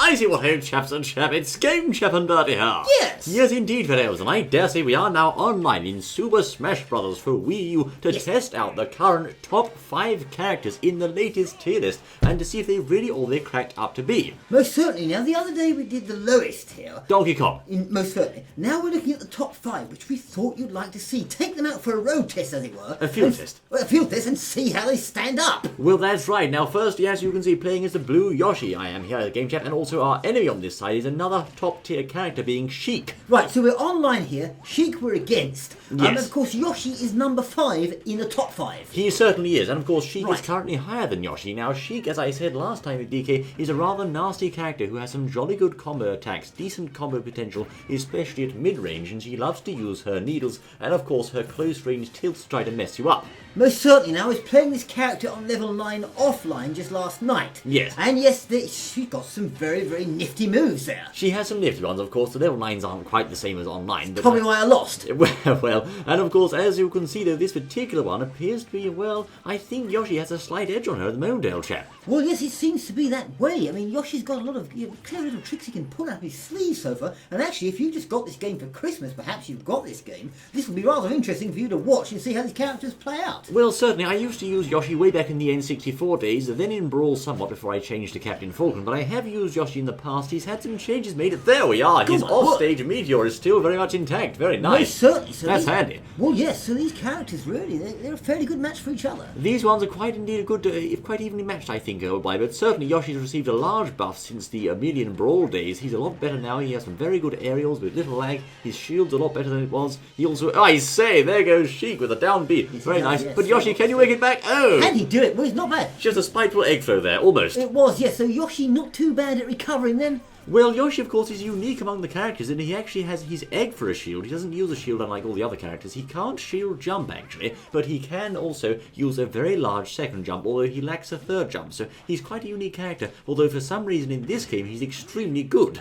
I see what old chaps and chap, it's Game Chap and Bertie here. Yes. Yes, indeed, fellows, and I dare say we are now online in Super Smash Bros. For Wii U to test out the current top 5 characters in the latest tier list and to see if they really all they're cracked up to be. Most certainly. Now, the other day we did the lowest here. Donkey Kong. Most certainly. Now we're looking at the top 5, which we thought you'd like to see. Take them out for a road test, as it were. A field test. Well, a field test and see how they stand up. Well, that's right. Now, firstly, as you can see, playing as the blue Yoshi, I am here at the Game Chat, and also our enemy on this side is another top-tier character being Sheik. Right, so we're online here. Sheik we're against. Yes. And of course, Yoshi is number 5 in the top 5. He certainly is, and of course Sheik Right. is currently higher than Yoshi. Now Sheik, as I said last time with DK, is a rather nasty character who has some jolly good combo attacks, decent combo potential, especially at mid-range, and she loves to use her needles, and of course her close-range tilts to try to mess you up. Most certainly. Now, I was playing this character on level 9 offline just last night. Yes. And yes, she's got some very, very nifty moves there. She has some nifty ones, of course. The level 9s aren't quite the same as online. But Probably why I lost. Well, and of course, as you can see, though, this particular one appears to be, well, I think Yoshi has a slight edge on her at the moment, old chap. Well, yes, it seems to be that way. I mean, Yoshi's got a lot of clever little tricks he can pull out of his sleeve so far. And actually, if you just got this game for Christmas, perhaps you've got this game, this will be rather interesting for you to watch and see how these characters play out. Well, certainly. I used to use Yoshi way back in the N64 days, then in Brawl somewhat before I changed to Captain Falcon, but I have used Yoshi in the past. He's had some changes made. There we are. His offstage meteor is still very much intact. Very nice. Most certainly. So that's handy. Well, yes, so these characters, really, they're a fairly good match for each other. These ones are quite indeed a good, quite evenly matched, I think, but certainly Yoshi's received a large buff since the Million Brawl days. He's a lot better now. He has some very good aerials with little lag. His shield's a lot better than it was. He also, I say, there goes Sheik with a down B. Very nice. Yes, but Yoshi, can you make it back? Oh! Can he do it? Well, it's not bad. Just a spiteful egg throw there, almost. It was, yes. So Yoshi not too bad at recovering then. Well, Yoshi, of course, is unique among the characters, and he actually has his egg for a shield. He doesn't use a shield unlike all the other characters. He can't shield jump, actually, but he can also use a very large second jump, although he lacks a third jump. So he's quite a unique character, although for some reason in this game he's extremely good.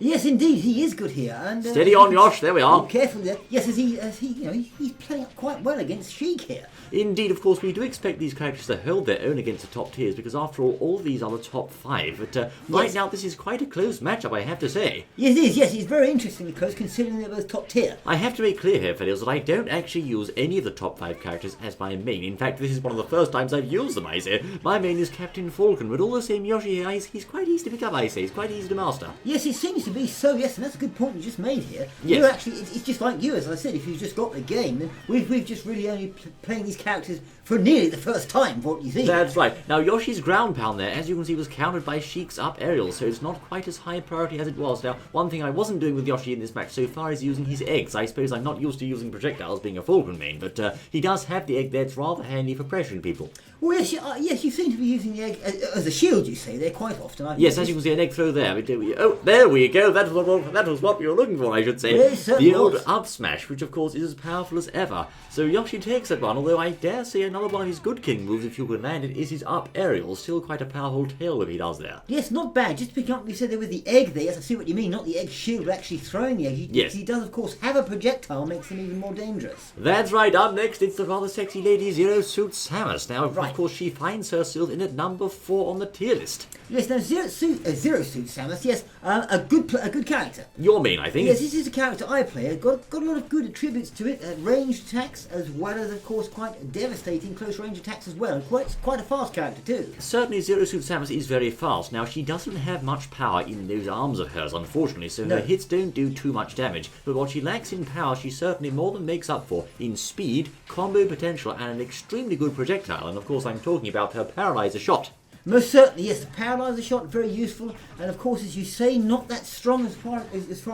Yes, indeed, he is good here. And steady on, Yosh. There we are. Careful there. Yes, he's playing up quite well against Sheik here. Indeed, of course, we do expect these characters to hold their own against the top tiers, because after all these are the top 5. But right now, this is quite a close matchup, I have to say. Yes, it is. Yes, it's very interestingly close, considering they're both top tier. I have to make clear here, fellows, that I don't actually use any of the top 5 characters as my main. In fact, this is one of the first times I've used them, I say. My main is Captain Falcon, but all the same, Yoshi here, he's quite easy to pick up, I say. He's quite easy to master. Yes, it seems to be so, yes, and that's a good point you just made here. Yes. You're actually, it's just like you, as I said, if you've just got the game, then we've just really only playing these characters for nearly the first time, what you think. That's right. Now, Yoshi's ground pound there, as you can see, was countered by Sheik's up aerial, so it's not quite as high priority as it was. Now, one thing I wasn't doing with Yoshi in this match so far is using his eggs. I suppose I'm not used to using projectiles being a Falcon main, but he does have the egg there. It's rather handy for pressuring people. Well, yes, you seem to be using the egg as a shield, you say, there quite often. Yes, as you can see, an egg throw there. Oh, there we go. That was what we were looking for, I should say. Yes, the old up smash, which of course is as powerful as ever. So Yoshi takes that one, although I dare say another one of his good king moves, if you can land it, is his up aerial. Still quite a powerful tail whip he does there. Yes, not bad. Just picking up what you said there with the egg there. Yes, I see what you mean. Not the egg shield, but actually throwing the egg. Yes. He does, of course, have a projectile, makes him even more dangerous. That's right. Up next, it's the rather sexy lady Zero Suit Samus. Now, Right. of course, she finds herself in at number 4 on the tier list. Yes, now Zero Suit Samus, yes, a good character. Your main, I think. Yes, this is a character I play. Got a lot of good attributes to it. Ranged attacks, as well as, of course, quite devastating close range attacks as well. Quite a fast character too. Certainly, Zero Suit Samus is very fast. Now, she doesn't have much power in those arms of hers, unfortunately, so No. her hits don't do too much damage. But what she lacks in power, she certainly more than makes up for in speed, combo potential, and an extremely good projectile. And of course, I'm talking about her Paralyzer shot. Most certainly, yes, the paralyzer shot, very useful, and of course, as you say, not that strong as far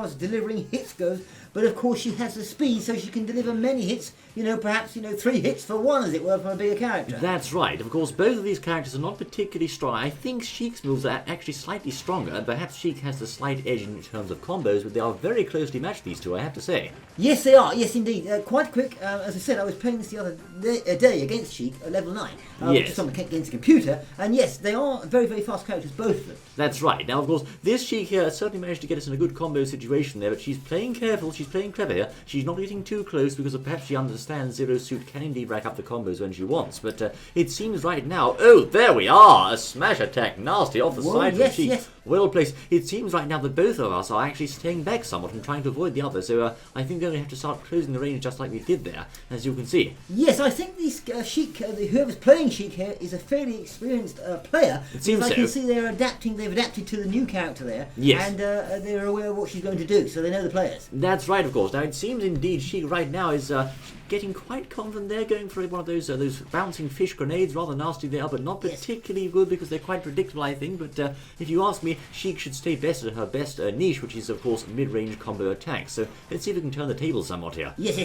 as delivering hits goes, but of course she has the speed so she can deliver many hits, perhaps 3 hits for one, as it were, from a bigger character. That's right. Of course, both of these characters are not particularly strong. I think Sheik's moves are actually slightly stronger, and perhaps Sheik has the slight edge in terms of combos, but they are very closely matched, these two, I have to say. Yes, they are. Yes, indeed. Quite quick. As I said, I was playing this the other day against Sheik at level 9. Yes. Just against a computer, and yes, Yes, they are very, very fast characters, both of them. That's right. Now, of course, this Sheik here certainly managed to get us in a good combo situation there, but she's playing careful, she's playing clever here. She's not getting too close because perhaps she understands Zero Suit can indeed rack up the combos when she wants. But it seems right now... Oh, there we are! A smash attack, nasty, off the side from Sheik. Yes. Well placed. It seems right now that both of us are actually staying back somewhat and trying to avoid the other, so I think we're going to have to start closing the range just like we did there, as you can see. Yes, I think this Sheik, whoever's playing Sheik here, is a fairly experienced player. It seems I so. can see they've adapted to the new character there, Yes. and they're aware of what she's going to do, so they know the players. That's right, of course. Now, it seems indeed Sheik right now is getting quite confident there, going for one of those bouncing fish grenades, rather nasty they are, but not particularly good because they're quite predictable, I think. But if you ask me, Sheik should stay best at her best niche, which is, of course, mid-range combo attacks. So let's see if we can turn the table somewhat here. Yes.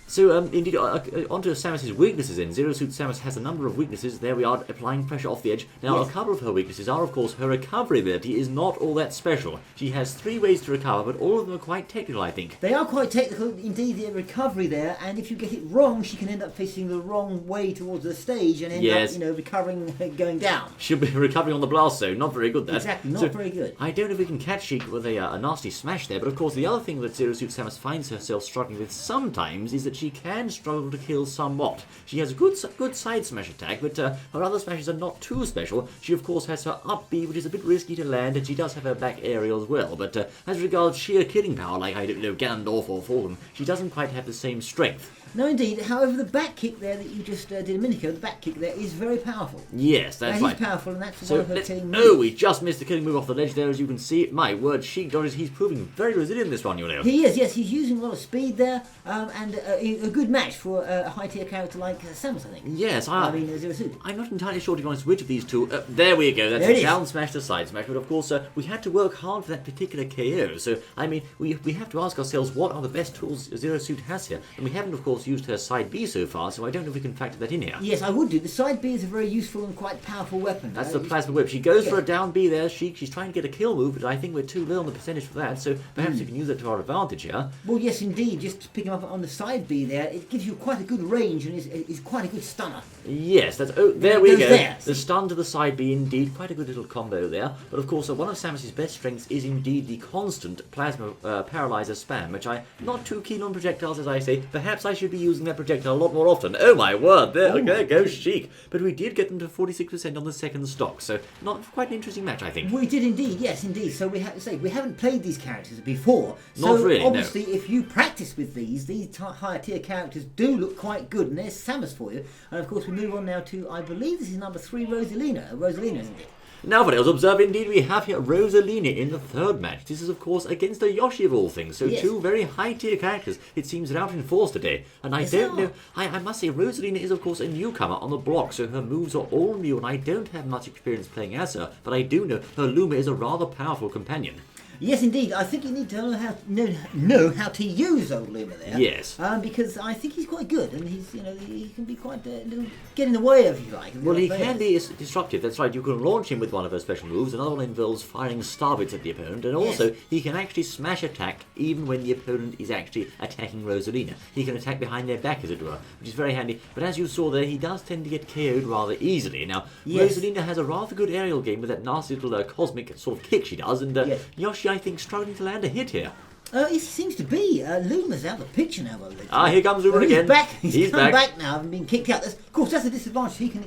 So, indeed, onto Samus's weaknesses then. Zero Suit Samus has a number of weaknesses. There we are, applying pressure off the edge. Now, a couple of her weaknesses are, of course, her recovery ability is not all that special. She has 3 ways to recover, but all of them are quite technical, I think. They are quite technical, indeed, the recovery there, and if you get it wrong, she can end up facing the wrong way towards the stage and end up, recovering, going down. She'll be recovering on the blast zone. Not very good, that. Exactly, not very good. I don't know if we can catch Sheik with a nasty smash there, but of course the other thing that Zero Suit Samus finds herself struggling with sometimes is that she can struggle to kill somewhat. She has a good side smash attack, but her other smashes are not too special. She of course has her up B, which is a bit risky to land, and she does have her back aerial as well, but as regards sheer killing power, like, I don't know, Ganondorf or Fallen, she doesn't quite have the same strength. No, indeed. However, the back kick there that you just did a minute ago, the back kick there is very powerful. Yes, that's right. He's powerful, and that's one of her killing moves. Oh, we just missed the killing move off the ledge there, as you can see. My word, Sheik Dodges, he's proving very resilient this one, you know. He is, yes. He's using a lot of speed there, and a good match for a high-tier character like Samus, I think. Yes, Zero Suit. I'm not entirely sure, to be honest, which of these two... there we go, that's a down smash to side smash, but of course, we had to work hard for that particular KO, so, I mean, we have to ask ourselves what are the best tools Zero Suit has here, and we haven't, of course, used her side B so far, so I don't know if we can factor that in here. Yes, I would do. The side B is a very useful and quite powerful weapon. That's the plasma whip. She goes for a down B there. She's trying to get a kill move, but I think we're too low on the percentage for that, so perhaps we can use it to our advantage here. Well, yes, indeed. Just picking up on the side B there, it gives you quite a good range and is quite a good stunner. Yes, that's... Oh, there we go. There. The stun to the side B, indeed. Quite a good little combo there. But, of course, one of Samus's best strengths is indeed the constant plasma paralyzer spam, which I'm not too keen on projectiles, as I say. Perhaps I should be using that projectile a lot more often. Oh, my word. There goes Sheik. But we did get them to 46% on the second stock, so not quite an interesting match, I think. We did indeed, yes, indeed. So we have to say, we haven't played these characters before. Not really, no. Obviously, if you practice with these higher tier characters do look quite good, and there's Samus for you. And of course, we move on now to, I believe this is number 3, Rosalina. Rosalina, isn't it? Now, for those observe, indeed, we have here Rosalina in the third match. This is, of course, against a Yoshi of all things. So two very high-tier characters, it seems, are out in force today. And I don't know... I must say, Rosalina is, of course, a newcomer on the block, so her moves are all new, and I don't have much experience playing as her, but I do know her Luma is a rather powerful companion. Yes, indeed. I think you need to know how to use old Luma there. Yes. Because I think he's quite good, and he's he can be quite get in the way of, if you like. Well, he can be disruptive. That's right. You can launch him with one of her special moves. Another one involves firing starbits at the opponent, and also he can actually smash attack even when the opponent is actually attacking Rosalina. He can attack behind their back, as it were, which is very handy. But as you saw there, he does tend to get KO'd rather easily. Now, Rosalina has a rather good aerial game with that nasty little cosmic sort of kick she does, and Yoshi, I think, struggling to land a hit here. It seems to be. Luma's out of the picture now. Here comes Luma again. Back. He's come back now and been kicked out. Of course, that's a disadvantage. He can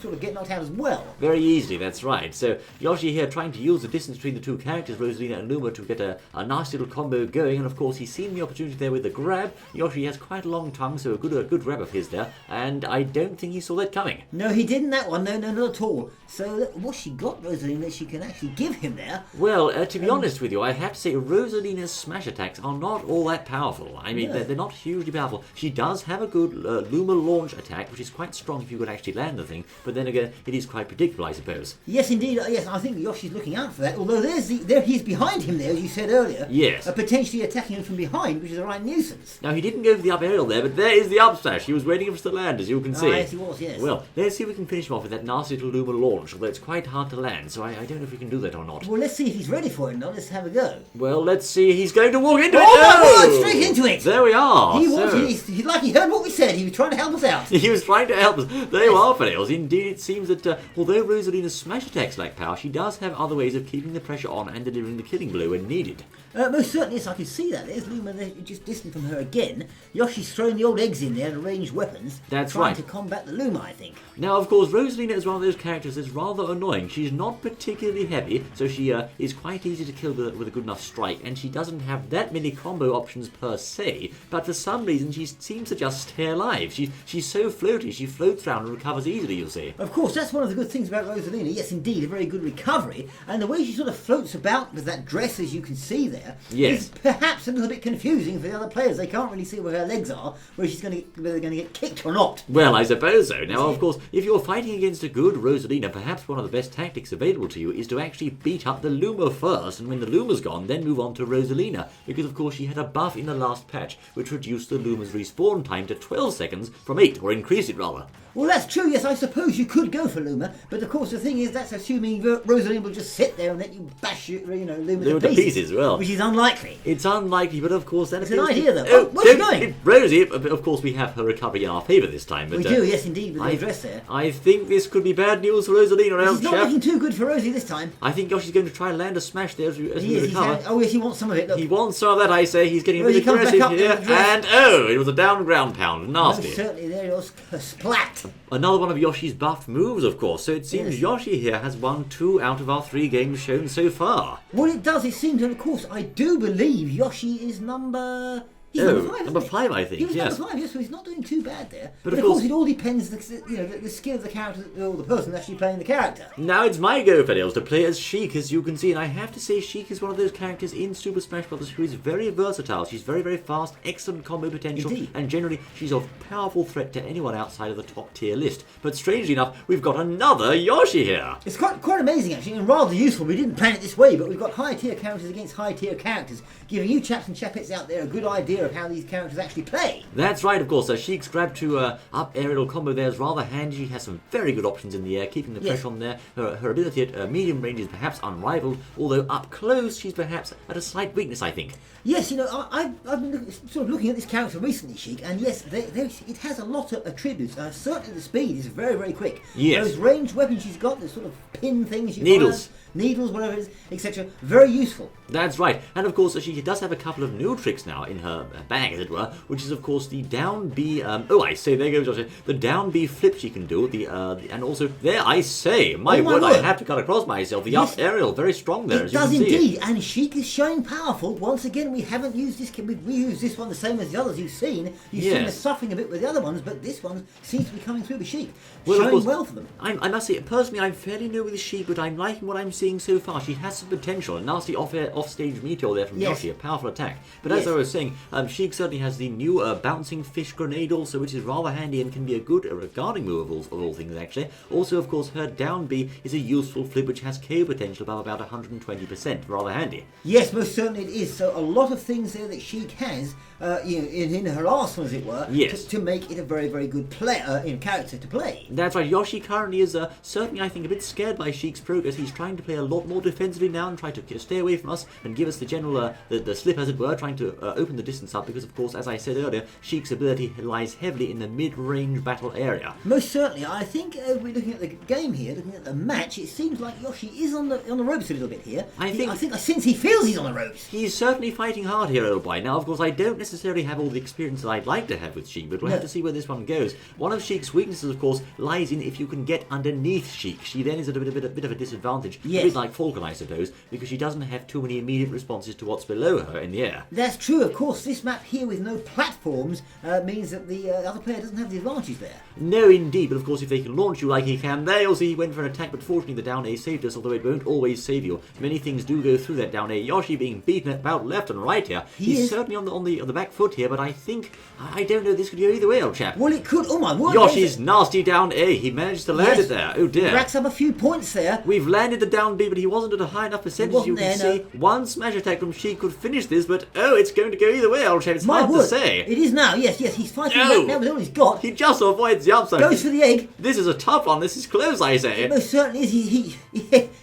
sort of get knocked out as well. Very easily, that's right. So Yoshi here trying to use the distance between the two characters, Rosalina and Luma, to get a nice little combo going. And of course, he's seen the opportunity there with the grab. Yoshi has quite a long tongue, so a good grab of his there. And I don't think he saw that coming. No, he didn't that one. No, not at all. So what she got, Rosalina, that she can actually give him there. Well, to be honest with you, I have to say Rosalina's smash attacks are not all that powerful. I mean, they're not hugely powerful. She does have a good Luma launch attack, which is quite strong if you could actually land the thing, but then again, it is quite predictable, I suppose. Yes, indeed. Yes, I think Yoshi's looking out for that, although he's behind him there, as you said earlier. Yes. Potentially attacking him from behind, which is a right nuisance. Now, he didn't go for the up aerial there, but there is the up smash. He was waiting for us to land, as you can see. Yes, he was, yes. Well, let's see if we can finish him off with that nasty little Luma launch, although it's quite hard to land, so I don't know if we can do that or not. Well, let's see if he's ready for it or not. Let's have a go. Well, let's see he's going to walk into it. Oh my word, straight into it. There we are. He was, he heard what we said. He was trying to help us out. He was trying to help us. There you are, Fidels. Indeed, it seems that although Rosalina's smash attacks lack power, she does have other ways of keeping the pressure on and delivering the killing blow when needed. Most certainly, yes, I can see that. There's Luma there, just distant from her again. Yoshi's throwing the old eggs in there and ranged weapons. That's trying right. to combat the Luma, I think. Now, of course, Rosalina is one of those characters that's rather annoying. She's not particularly heavy, so she is quite easy to kill with a good enough strike, and she doesn't have that many combo options per se, but for some reason she seems to just stay alive. She's so floaty, she floats around and recovers easily, you'll see. Of course, that's one of the good things about Rosalina. Yes, indeed, a very good recovery, and the way she sort of floats about with that dress, as you can see there, is perhaps a little bit confusing for the other players. They can't really see where her legs are, whether they're going to get kicked or not. Well, I suppose so. Now, of course, if you're fighting against a good Rosalina, perhaps one of the best tactics available to you is to actually beat up the Luma first, and when the Luma's gone, then move on to Rosalina, because of course she had a buff in the last patch, which reduced the Luma's respawn time to 12 seconds from 8, or increased it rather. Well, that's true, yes, I suppose you could go for Luma, but of course the thing is, that's assuming Rosalina will just sit there and let you bash Luma to pieces, well. Which is unlikely. It's unlikely, but of course that it's an idea, though. Oh, where's she going? Rosie, of course we have her recovery in our favour this time. But, we do, yes, indeed, with the address there. I think this could be bad news for Rosalina. It's not looking too good for Rosie this time. I think Yoshi's going to try and land a smash there as we recover. Oh, yes, he wants some of it, look. He wants some of that, I say. He's getting a bit aggressive here. And, it was a down ground pound. Nasty. No, certainly, there it was. Splat. Another one of Yoshi's buffed moves, of course, so it seems Yoshi here has won 2 out of our 3 games shown so far. Well, it does, it seems, and of course, I do believe Yoshi is number... He's number 5, I think. He was yes. number 5, yes, so he's not doing too bad there. But of course, it all depends, the skill of the character, or the person actually playing the character. Now it's my go, Fidels, to play as Sheik, as you can see, and I have to say Sheik is one of those characters in Super Smash Bros. Who is very versatile. She's very, very fast, excellent combo potential, and generally she's of powerful threat to anyone outside of the top tier list. But strangely enough, we've got another Yoshi here. It's quite amazing, actually, and rather useful. We didn't plan it this way, but we've got high tier characters against high tier characters, giving you chaps and chapettes out there a good idea of how these characters actually play. That's right, of course. Sheik's grab to up aerial combo there is rather handy. She has some very good options in the air, keeping the pressure on there. Her ability at medium range is perhaps unrivaled, although up close she's perhaps at a slight weakness, I think. Yes, I've been sort of looking at this character recently, Sheik, and yes, it has a lot of attributes. Certainly the speed is very, very quick. Yes. Those ranged weapons she's got, the sort of pin things she Needles. fires, needles, whatever it is, etc. Very useful. That's right, and of course she does have a couple of new tricks now in her bag, as it were, which is of course the down B. I say there goes Josh. The down B flip she can do. And also there I say, my word, I have to cut across myself. The up aerial, very strong there. It does indeed, and Sheik is showing powerful. Once again, we haven't used this. We use this one the same as the others you've seen. You've seen us suffering a bit with the other ones, but this one seems to be coming through with Sheik, showing well for them. I must say, personally, I'm fairly new with Sheik, but I'm liking what I'm seeing so far. She has some potential. A nasty off-stage meteor there from Yoshi, a powerful attack. But as I was saying, Sheik certainly has the new bouncing fish grenade also, which is rather handy and can be a good guarding move of all things, actually. Also, of course, her down B is a useful flip which has KO potential above about 120%. Rather handy. Yes, most certainly it is. So a lot of things there that Sheik has in her arsenal, as it were, to make it a very, very good character to play. That's right. Yoshi currently is certainly, I think, a bit scared by Sheik's progress. He's trying to play a lot more defensively now and try to stay away from us and give us the general the slip, as it were, trying to open the distance up because, of course, as I said earlier, Sheik's ability lies heavily in the mid-range battle area. Most certainly. I think we're looking at the game here, looking at the match, it seems like Yoshi is on the ropes a little bit here. I think since he feels he's on the ropes. He's certainly fighting hard here, old boy. Now, of course, I don't necessarily have all the experience that I'd like to have with Sheik, but we'll have to see where this one goes. One of Sheik's weaknesses, of course, lies in if you can get underneath Sheik. She then is at a bit of a disadvantage, a bit like Falcon, I suppose, because she doesn't have too many immediate responses to what's below her in the air. That's true. Of course, this map here with no platforms means that the other player doesn't have the advantage there. No, indeed, but of course, if they can launch you like he can there, you'll see he went for an attack, but fortunately the down A saved us, although it won't always save you. Many things do go through that down A. Yoshi being beaten about left and right here. He's certainly on the back foot here, but I think, I don't know, this could go either way, old chap. Well, it could. Oh my word. Yoshi's nasty down A. He managed to land it there. Oh dear. He racks up a few points there. We've landed the down down B, but he wasn't at a high enough percentage. You wasn't can there, see one smash attack from Sheik could finish this, but it's going to go either way, old chap. It's hard to say. It is now, yes, he's fighting back now with all he's got. He just avoids the up smash. Goes for the egg. This is a tough one. This is close, I say. It most certainly is.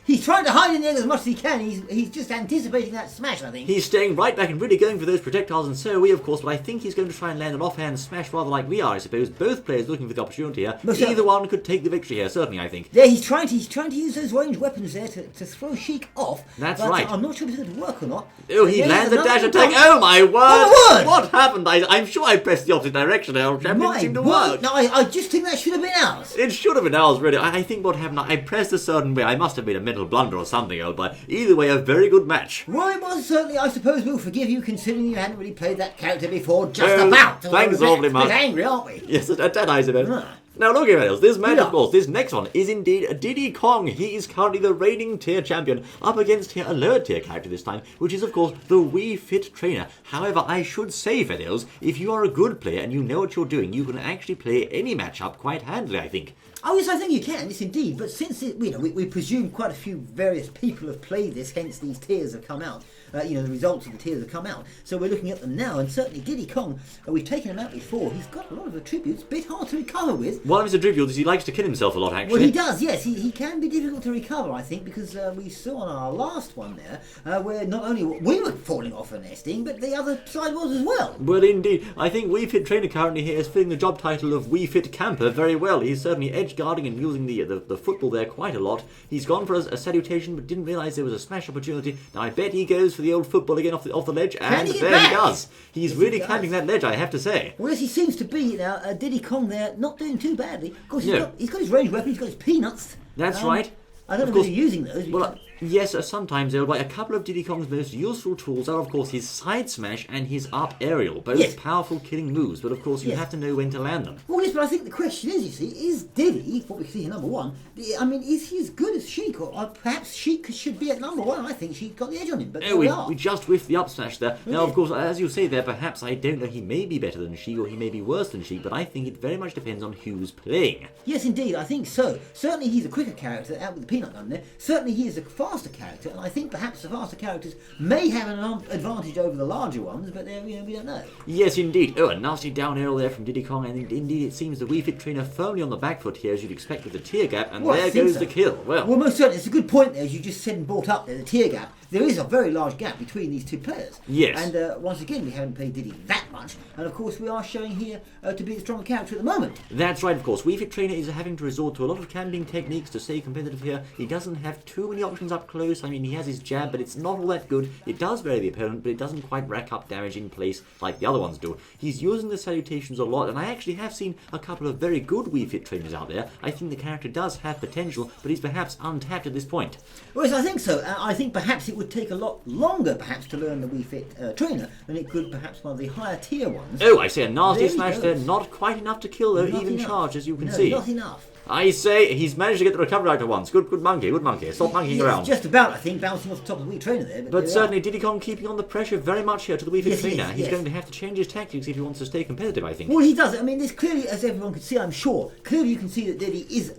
He's trying to hide in the egg as much as he can. He's just anticipating that smash, I think. He's staying right back and really going for those projectiles, and so are we, of course, but I think he's going to try and land an offhand smash rather like we are, I suppose. Both players looking for the opportunity here. Either one could take the victory here, certainly, I think. Yeah, he's trying to use those ranged weapons there to throw Sheik off. That's right. I'm not sure if it's going to work or not. Oh, he lands a dash attack. Oh, my word! What happened? I'm sure I pressed the opposite direction there, old chap. It didn't seem to work. No, I just think that should have been ours. It should have been ours, really. I think what happened, I pressed a certain way. I must have made a mental blunder or something, old boy. Either way, a very good match. Well, it was certainly, I suppose we'll forgive you considering you hadn't really played that character before, just about. Thanks awfully much. We're angry, aren't we? Yes, at that I suppose. Now look at this match, of course, this next one is indeed Diddy Kong. He is currently the reigning tier champion, up against here a lower tier character this time, which is of course the Wii Fit Trainer. However, I should say, Fedels, if you are a good player and you know what you're doing, you can actually play any matchup quite handily, I think. Oh yes, I think you can, yes indeed, but since we presume quite a few various people have played this, hence these tiers have come out, the results of the tiers have come out, so we're looking at them now, and certainly Diddy Kong, we've taken him out before, he's got a lot of attributes, a bit hard to recover with. One of his attributes is he likes to kill himself a lot, actually. Well, he does, yes, he can be difficult to recover, I think, because we saw on our last one there, where not only we were falling off and nesting, but the other side was as well. Well, indeed, I think Wii Fit Trainer currently here is filling the job title of Wii Fit Camper very well. He's certainly edge guarding and using the football there quite a lot. He's gone for a salutation but didn't realise there was a smash opportunity. Now I bet he goes for the old football again off the ledge, and there he does. He's really camping that ledge, I have to say. Well, yes, he seems to be now. Diddy Kong there, not doing too badly. Of course, he's got his ranged weapon, he's got his peanuts. That's right. I don't know if you're using those. Well, yes, sometimes they're like a couple of Diddy Kong's most useful tools are, of course, his side smash and his up aerial, both powerful killing moves, but of course you have to know when to land them. Well, yes, but I think the question is, you see, is Diddy, what we see here, number one, I mean, is he as good as Sheik, or perhaps Sheik should be at number one? I think Sheik got the edge on him, but we just whiffed the up smash there. Now, of course, as you say there, perhaps, I don't know, he may be better than Sheik, or he may be worse than Sheik, but I think it very much depends on who's playing. Yes, indeed, I think so. Certainly he's a quicker character, out with the peanut gun there. Certainly he is a faster character, and I think perhaps the faster characters may have an advantage over the larger ones, but we don't know. Yes, indeed. Oh, a nasty down arrow there from Diddy Kong, and indeed it seems the Wii Fit Trainer firmly on the back foot here, as you'd expect with the tier gap, and there goes the kill. Well, most certainly, it's a good point there, as you just said and brought up there, the tier gap. There is a very large gap between these two players. Yes. And once again, we haven't played Diddy that much, and of course we are showing here to be the stronger character at the moment. That's right, of course. Wii Fit Trainer is having to resort to a lot of camping techniques to stay competitive here. He doesn't have too many options up close. I mean, he has his jab, but it's not all that good. It does vary the opponent, but it doesn't quite rack up damage in place like the other ones do. He's using the salutations a lot, and I actually have seen a couple of very good Wii Fit Trainers out there. I think the character does have potential, but he's perhaps untapped at this point. Well, yes, I think so. I think perhaps it would take a lot longer, perhaps, to learn the Wii Fit Trainer than it could perhaps one of the higher tier ones. Oh, I say a nasty smash there. Not quite enough to kill, though, even charge, as you can see. Not enough. I say he's managed to get the recovery out at once. Good monkey. Stop monkeying around. Just about, I think, bouncing off the top of the Wii Trainer there. But certainly Diddy Kong keeping on the pressure very much here to the Wii Fit Trainer. He's yes. going to have to change his tactics if he wants to stay competitive, I think. Well, he does. I mean, there's clearly, as everyone can see, I'm sure, clearly you can see that Diddy is,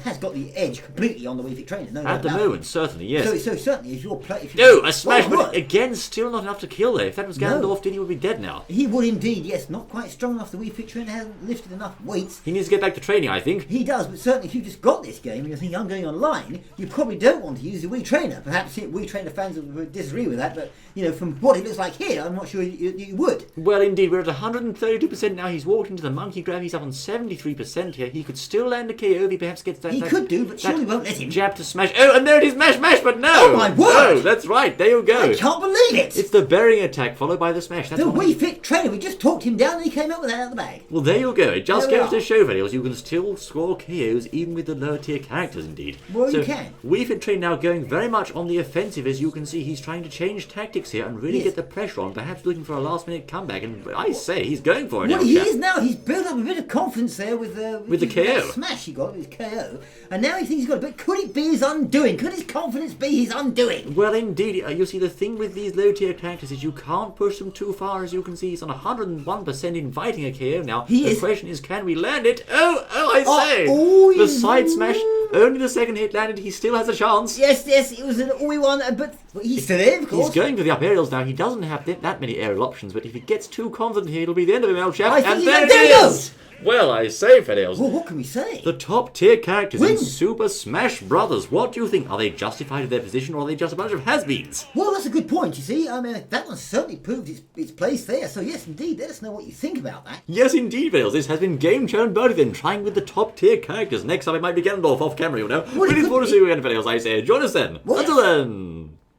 has got the edge completely on the Wii Fit Trainer. No at the moment, certainly, yes. So certainly, if you're playing... No, a smash, but again, still not enough to kill there. If that was Gandalf, Diddy would be dead now. He would indeed, yes. Not quite strong enough. The Wii Fit Trainer hasn't lifted enough weights. He needs to get back to training, I think. He does, but certainly if you just got this game and you're thinking, I'm going online, you probably don't want to use the Wii Trainer. Perhaps Wii Trainer fans will disagree with that, but, from what it looks like here, I'm not sure you would. Well, indeed, we're at 132% now. He's walked into the monkey grab. He's up on 73% here. He could still land a KO if he perhaps gets that... He could do, but surely won't let him. Jab to smash. Oh, and there it is, mash, but no! Oh, my word! No, that's right, there you go. I can't believe it! It's the burying attack followed by the smash. That's the Wii Fit Trainer, we just talked him down and he came out with that out of the bag. Well, there you go. It just goes to show, videos, you can still score KOs even with the lower tier characters, indeed. Well, you can. Wii Fit Trainer now going very much on the offensive, as you can see. He's trying to change tactics here and really get the pressure on, perhaps looking for a last-minute comeback, and I say he's going for it. Well, he is now. He's built up a bit of confidence there with the KO. Smash he got with his KO, and now he thinks he's got a bit. Could it be his undoing? Could his confidence be his undoing? Well, indeed. You see, the thing with these low-tier characters is you can't push them too far. As you can see, he's on 101% inviting a KO now. The question is, can we land it? Oh, I say! Oh, The side smash, only the second hit landed, he still has a chance. Yes, it was an all one, but he's still in, of course. He's going for the up aerials now. He doesn't have that many aerial options, but if he gets too confident here, it'll be the end of him, old chap. I think And he there went- it there he is! goes! Well, I say, Fedels. Well, what can we say? The top tier characters in Win. Super Smash Brothers. What do you think? Are they justified in their position, or are they just a bunch of has-beens? Well, that's a good point, you see. I mean, that one certainly proved its place there. So, yes, indeed, let us know what you think about that. Yes, indeed, Fedels. This has been Game Show and Birdie then, trying with the top tier characters. Next time it might be Ganondorf off camera, you know. Well, it We look could forward to be. seeing you again, Fedels. I say, join us then. Well, Until then.